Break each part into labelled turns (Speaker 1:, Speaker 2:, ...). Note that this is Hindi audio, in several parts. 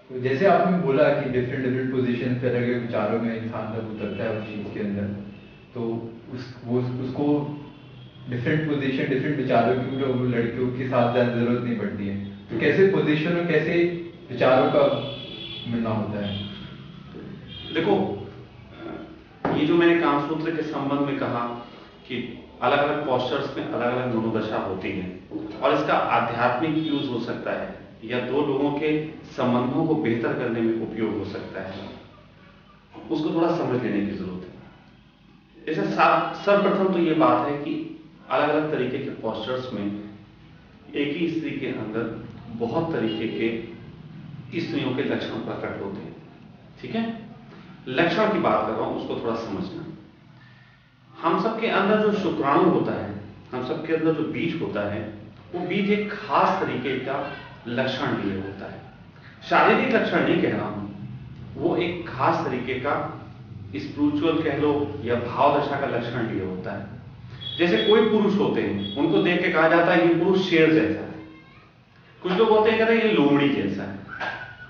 Speaker 1: तो जैसे आपने बोला कि डिफरेंट डिफरेंट पोजीशन पे अलग अलग विचारों में इंसान तब उतरता है उस चीज़ के अंदर, तो उसको डिफरेंट पोजीशन डिफरेंट विचारों की वो लड़कियों के साथ ज़्यादा ज़रूरत नहीं पड़ती है। तो कैसे पोजीशन और कैसे विचारों का मिलना होता है?
Speaker 2: देखो, ये जो मैंने कामसूत्र के संबंध में कहा कि अलग अलग पोस्चर्स में अलग अलग मनोदशा होती है और इसका आध्यात्मिक यूज हो सकता है या दो लोगों के संबंधों को बेहतर करने में उपयोग हो सकता है, उसको थोड़ा समझ लेने की जरूरत है। जैसे सर्वप्रथम तो ये बात है कि अलग अलग तरीके के पोस्चर्स में एक ही स्त्री के अंदर बहुत तरीके के स्त्रियों के लक्षण प्रकट होते हैं। ठीक है, लक्षण की बात कर रहा हूं, उसको थोड़ा समझना। हम सबके अंदर जो शुक्राणु होता है, हम सबके अंदर जो बीज होता है, वो बीज एक खास तरीके का लक्षण लिए होता है। शारीरिक लक्षण नहीं कह रहा हूं, वो एक खास तरीके का स्पिरिचुअल कह लो या भाव दशा का लक्षण लिए होता है। जैसे कोई पुरुष होते हैं, उनको देख के कहा जाता है ये पुरुष शेर जैसा है। कुछ लोग होते हैं कहते हैं ये लोमड़ी जैसा है।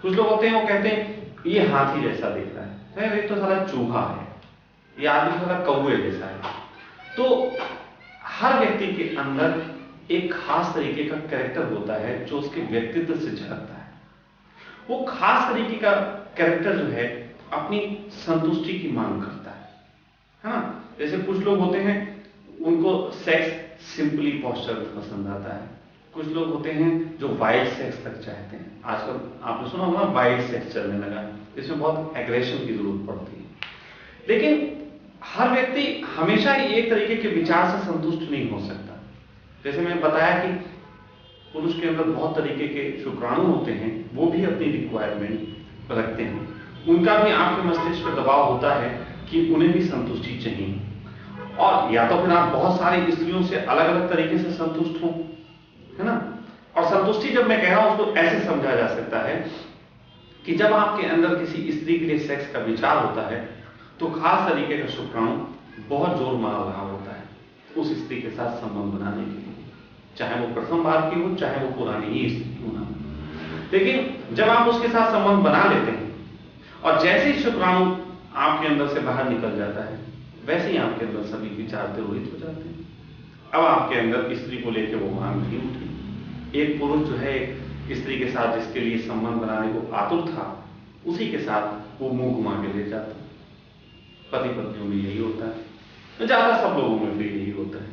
Speaker 2: कुछ लोग होते हैं वो कहते हैं ये हाथी जैसा दिख रहा है, ये तो साला चूहा है, ये आदमी साला कौवे जैसा है। तो हर व्यक्ति के अंदर एक खास तरीके का कैरेक्टर होता है जो उसके व्यक्तित्व से झलकता है। वो खास तरीके का कैरेक्टर जो है अपनी संतुष्टि की मांग करता है ना। जैसे कुछ लोग होते हैं उनको सेक्स सिंपली पोस्चर पसंद आता है। कुछ लोग होते हैं जो वाइल्ड सेक्स तक चाहते हैं। आजकल आपने सुना होगा वाइल्ड सेक्स चलने लगा है, इसमें बहुत एग्रेशन की जरूरत पड़ती है। लेकिन हर व्यक्ति हमेशा ही एक तरीके के विचार से संतुष्ट नहीं हो सकता। जैसे मैंने बताया कि पुरुष के अंदर बहुत तरीके के शुक्राणु होते हैं, वो भी अपनी रिक्वायरमेंट रखते हैं। उनका भी आपके मस्तिष्क पर दबाव होता है कि उन्हें भी संतुष्टि चाहिए। और या तो फिर आप बहुत सारी स्त्रियों से अलग अलग तरीके से संतुष्ट हो, है ना। और संतुष्टि जब मैं कह रहा हूं उसको ऐसे समझा जा सकता है कि जब आपके अंदर किसी स्त्री के लिए सेक्स का विचार होता है तो खास तरीके का शुक्राणु बहुत जोर मार रहा होता है उस स्त्री के साथ संबंध बनाने के लिए, चाहे वो प्रथम बार की हो चाहे वो पुरानी ही स्त्री क्यों ना हो। लेकिन जब आप उसके साथ संबंध बना लेते हैं और जैसे ही शुक्राणु आपके अंदर से बाहर निकल जाता है, वैसे ही आपके अंदर सभी विचार तिरोहित हो जाते हैं। अब आपके अंदर स्त्री को लेकर वो मांग नहीं उठी। एक पुरुष जो है स्त्री के साथ जिसके लिए संबंध बनाने को आतुर था, उसी के साथ वो मुंह घुमा के ले जाता। पति पत्नियों में यही होता है, ज्यादा सब लोगों में भी यही होता है।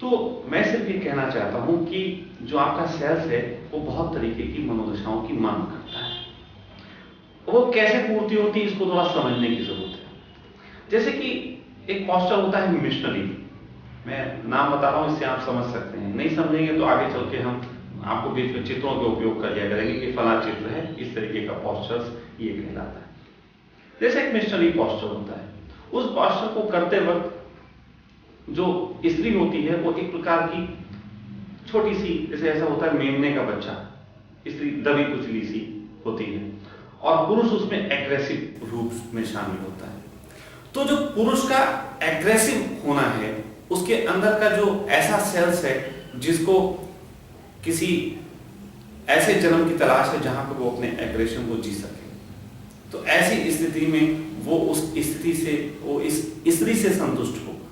Speaker 2: तो मैं सिर्फ ये कहना चाहता हूं कि जो आपका सेल्स है वो बहुत तरीके की मनोदशाओं की मांग करता है। वो कैसे पूर्ति होती है इसको थोड़ा समझने की जरूरत है। जैसे कि एक पोस्टर होता है मिशनरी, मैं नाम बता रहा हूं इससे आप समझ सकते हैं। नहीं समझेंगे तो आगे चल के हम आपको बीच में चित्रों का उपयोग कर लिया करेंगे कि फला चित्र है, इस तरीके का पोस्टर्स ये कहलाता है। जैसे एक मिशनरी पोस्टर होता है, उस पोस्टर को करते वक्त जो स्त्री होती है वो एक प्रकार की छोटी सी, जैसे ऐसा होता है मेमने का बच्चा, स्त्री दबी कुचली सी होती है और पुरुष उसमें एग्रेसिव रूप में शामिल होता है। तो जो पुरुष का एग्रेसिव होना है, उसके अंदर का जो ऐसा सेल्स है जिसको किसी ऐसे जन्म की तलाश है जहां पर वो अपने एग्रेशन को जी सके, तो ऐसी स्थिति में वो उस स्थिति से वो इस स्त्री से संतुष्ट होगा।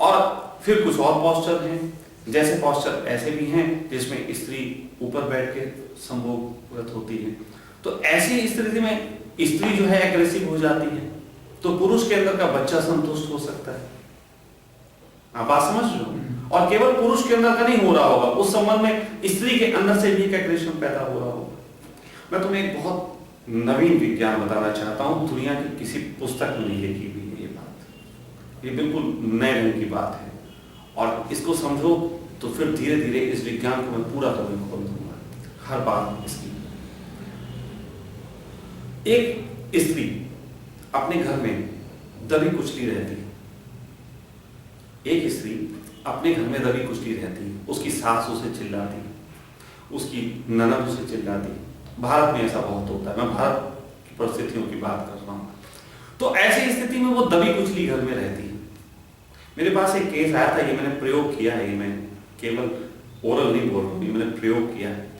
Speaker 2: और फिर कुछ और पोस्चर हैं, जैसे पोस्चर ऐसे भी हैं जिसमें स्त्री ऊपर बैठ के संभोगरत होती है। तो ऐसी स्थिति में स्त्री जो है एग्रेसिव हो जाती है, तो पुरुष के अंदर का बच्चा संतुष्ट हो सकता है। आप बात समझ रहे हो? और केवल पुरुष के अंदर का नहीं हो रहा होगा, उस संबंध में स्त्री के अंदर से भी एक एग्रेशन पैदा हो रहा होगा। मैं तुम्हें एक बहुत नवीन विज्ञान बताना चाहता हूं, दुनिया की किसी पुस्तक में नहीं लिखी हुई है ये बात, ये बिल्कुल नए ढंग की बात है। और इसको समझो तो फिर धीरे धीरे इस विज्ञान को मैं पूरा तुम्हें खोल दूंगा, हर बात इसकी। एक स्त्री अपने घर में दबी कुचली रहती है, एक स्त्री अपने घर में दबी कुचली रहती है, उसकी सास उसे चिल्लाती है, उसकी ननद उसे चिल्लाती है। भारत में ऐसा बहुत होता है, मैं भारत की परिस्थितियों की बात कर रहा हूं। तो ऐसी स्थिति में वो दबी कुचली घर में रहती है। मेरे पास एक केस आया था, ये मैंने प्रयोग किया है, ये मैं केवल ओरल नहीं बोल रहा हूं, ये मैंने प्रयोग किया है।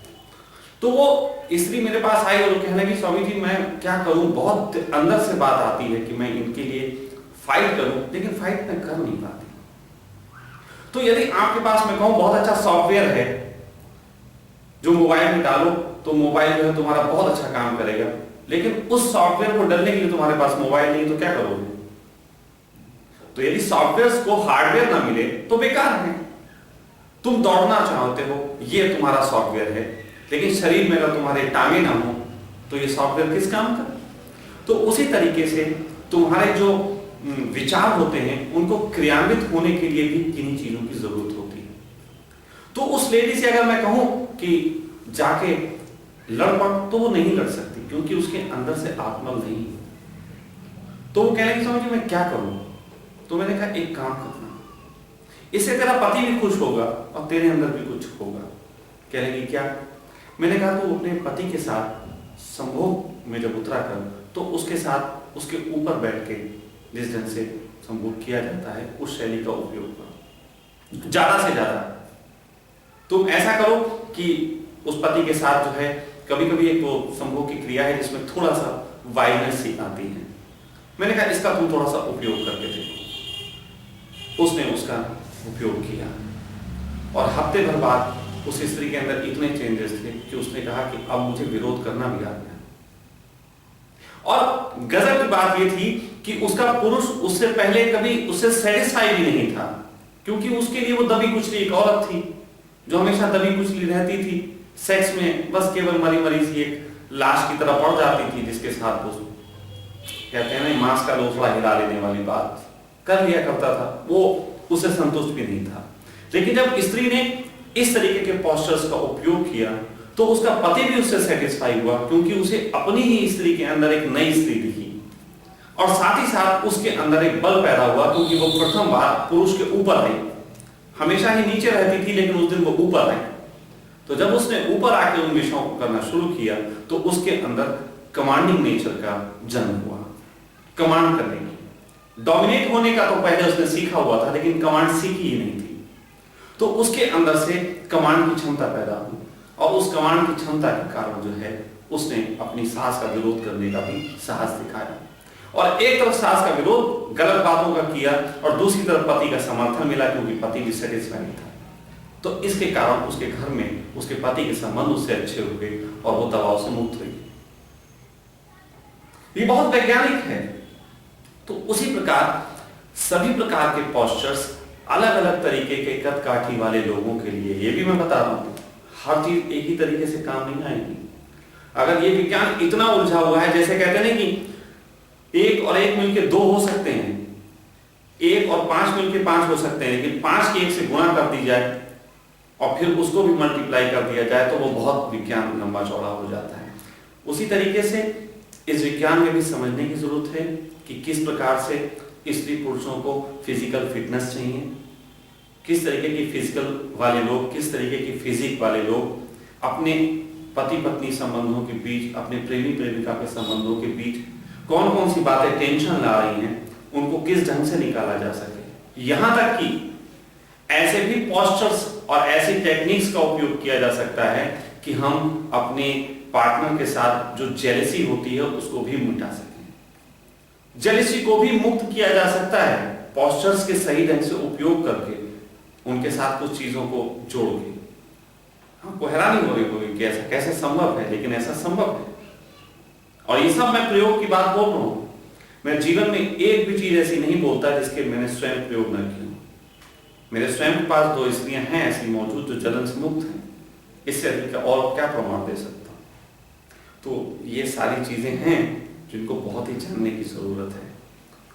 Speaker 2: तो वो स्त्री मेरे पास आई और कहने लगी, स्वामी जी मैं क्या करूं, बहुत अंदर से बात आती है कि मैं इनके लिए फाइट करूं, लेकिन फाइट मैं कर नहीं पाती। तो यदि आपके पास मैं कहूं बहुत अच्छा सॉफ्टवेयर है जो मोबाइल में डालो तो मोबाइल जो है तुम्हारा बहुत अच्छा काम करेगा, लेकिन उस सॉफ्टवेयर को डालने के लिए तुम्हारे पास मोबाइल नहीं तो क्या करोगे? तो यदि सॉफ्टवेयर को हार्डवेयर ना मिले तो बेकार है। तुम दौड़ना चाहते हो, ये तुम्हारा सॉफ्टवेयर है, लेकिन शरीर में अगर तुम्हारे टांगे ना हो तो ये सॉफ्टवेयर किस काम का? तो उसी तरीके से तुम्हारे जो विचार होते हैं उनको क्रियान्वित होने के लिए भी किन्हीं चीजों की जरूरत होती है। तो उस लेडी से अगर मैं कहूं कि जाके लड़ पड़, तो वो नहीं लड़ सकती क्योंकि उसके अंदर से आत्मबल नहीं। तो वो कहने की समझ मैं क्या करूं? तो मैंने कहा एक काम करना, इससे तेरा पति भी खुश होगा और तेरे अंदर भी कुछ होगा। कह लगी क्या? मैंने कहा तू अपने पति के साथ संभोग में जब उतरा कर तो उसके साथ उसके ऊपर बैठ के जिस ढंग से संभोग किया जाता है उस शैली का उपयोग करो, ज्यादा से ज्यादा। तुम ऐसा करो कि उस पति के साथ जो है कभी कभी एक वो संभोग की क्रिया है जिसमें थोड़ा सा वायलेंस सी आती है। मैंने कहा इसका तुम थोड़ा सा उपयोग करके देखो। उसने उसका उपयोग किया और हफ्ते भर बाद उस स्त्री के अंदर इतने चेंजेस थे कि उसने कहा कि अब मुझे विरोध करना भी आ गया। और गजब की बात यह थी कि उसका पुरुष उससे पहले कभी उससे सेटिस्फाई भी नहीं था, क्योंकि उसके लिए वो दबी कुचली एक औरत थी जो हमेशा दबी कुचली रहती थी, सेक्स में बस केवल मरी मरी सी एक लाश की तरह पड़ जाती थी, जिसके साथ वो कहते हैं ना मांस का लोफड़ा हिला लेने वाली बात कर लिया करता था, वो उसे संतुष्ट भी नहीं था। लेकिन जब स्त्री ने इस तरीके के पोस्चर्स का उपयोग किया तो उसका पति भी उससे सेटिस्फाई हुआ, क्योंकि उसे अपनी ही स्त्री के अंदर एक नई स्त्री दिखी और साथ ही साथ उसके अंदर एक बल पैदा हुआ, क्योंकि वो प्रथम बार पुरुष के ऊपर आई। हमेशा ही नीचे रहती थी लेकिन उस दिन वो ऊपर आई। तो जब उसने ऊपर आके उन विषयों को करना शुरू किया तो उसके अंदर कमांडिंग नेचर का जन्म हुआ, कमांड करने की। डोमिनेट होने का तो पहले उसने सीखा हुआ था लेकिन कमांड सीखी ही नहीं थी। तो उसके अंदर से कमांड की क्षमता पैदा हुई और उस कमांड की क्षमता के कारण जो है उसने अपनी सास का विरोध करने का भी साहस दिखाया। और एक तरफ सास का विरोध गलत बातों का किया और दूसरी तरफ पति का समर्थन मिला, क्योंकि पति भी सेटिस्फाइड था। तो इसके कारण उसके घर में उसके पति के संबंध उससे अच्छे हुए और वो दबाव से मुक्त हुई। ये बहुत वैज्ञानिक है। तो उसी प्रकार सभी प्रकार के पोस्चर्स अलग अलग तरीके के कद काठी वाले लोगों के लिए, ये भी मैं बता रहा हूं, हर चीज एक ही तरीके से काम नहीं आएगी। अगर ये विज्ञान इतना उलझा हुआ है, जैसे कहते हैं कि 1 और 1 मिलके 2 हो सकते हैं, 1 और 5 मिलके 5 हो सकते हैं, लेकिन 5 के 1 से गुणा कर दी जाए और फिर उसको भी मल्टीप्लाई कर दिया जाए तो वो बहुत विज्ञान लंबा चौड़ा हो जाता है। उसी तरीके से इस विज्ञान में भी समझने की जरूरत है कि किस प्रकार से स्त्री पुरुषों को फिजिकल फिटनेस चाहिए, किस तरीके की फिजिकल वाले लोग, किस तरीके की फिजिक वाले लोग अपने पति पत्नी संबंधों के बीच, अपने प्रेमी प्रेमिका के संबंधों के बीच कौन कौन सी बातें टेंशन ला रही हैं, उनको किस ढंग से निकाला जा सके। यहां तक कि ऐसे भी पोस्चर्स और ऐसी टेक्निक्स का उपयोग किया जा सकता है कि हम अपने पार्टनर के साथ जो जेलसी होती है उसको भी मिटा सकें। जेलसी को भी मुक्त किया जा सकता है पोस्चर्स के सही ढंग से उपयोग करके, उनके साथ कुछ चीजों को जोड़ के। आपको हैरानी हो रही होगी कि ऐसा कैसे संभव है, लेकिन ऐसा संभव है। और ये सब मैं प्रयोग की बात बोल रहा हूं, मैं जीवन में एक भी चीज ऐसी नहीं बोलता जिसके मैंने स्वयं प्रयोग न किया। मेरे स्वयं के पास 2 स्त्रियां हैं ऐसी मौजूद जो जलन से मुक्त हैं, इससे अधिक और क्या प्रमाण दे सकता हूं। तो ये सारी चीजें हैं जिनको बहुत ही जानने की जरूरत है।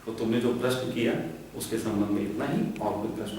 Speaker 2: तो तुमने जो प्रश्न किया उसके संबंध में इतना ही, और कोई प्रश्न